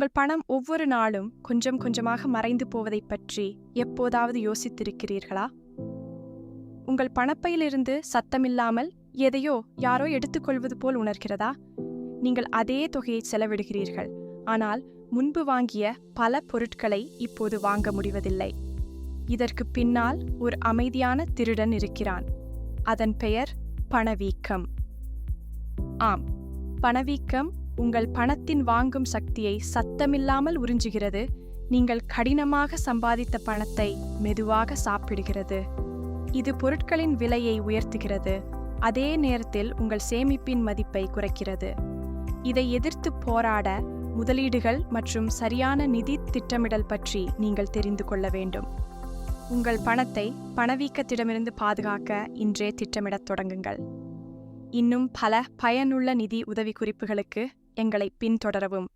உங்கள் பணம் ஒவ்வொரு நாளும் கொஞ்சம் கொஞ்சமாக மறைந்து போவதைப் பற்றி எப்போதாவது யோசித்திருக்கிறீர்களா? உங்கள் பணப்பையிலிருந்து சத்தமில்லாமல் எதையோ யாரோ எடுத்துக்கொள்வது போல் உணர்கிறதா? நீங்கள் அதே தொகையை செலவிடுகிறீர்கள், ஆனால் முன்பு வாங்கிய பல பொருட்களை இப்போது வாங்க முடிவதில்லை. இதற்கு பின்னால் ஒரு அமைதியான திருடன் இருக்கிறான். அதன் பெயர் பணவீக்கம். ஆம், பணவீக்கம் உங்கள் பணத்தின் வாங்கும் சக்தியை சத்தமில்லாமல் உறிஞ்சுகிறது. நீங்கள் கடினமாக சம்பாதித்த பணத்தை மெதுவாக சாப்பிடுகிறது. இது பொருட்களின் விலையை உயர்த்துகிறது, அதே நேரத்தில் உங்கள் சேமிப்பின் மதிப்பை குறைக்கிறது. இதை எதிர்த்து போராட முதலீடுகள் மற்றும் சரியான நிதி திட்டமிடல் பற்றி நீங்கள் தெரிந்து கொள்ள வேண்டும். உங்கள் பணத்தை பணவீக்கத்திடமிருந்து பாதுகாக்க இன்றே திட்டமிடத் தொடங்குங்கள். இன்னும் பல பயனுள்ள நிதி உதவிக்குறிப்புகளுக்கு எங்களை பின்தொடரவும்.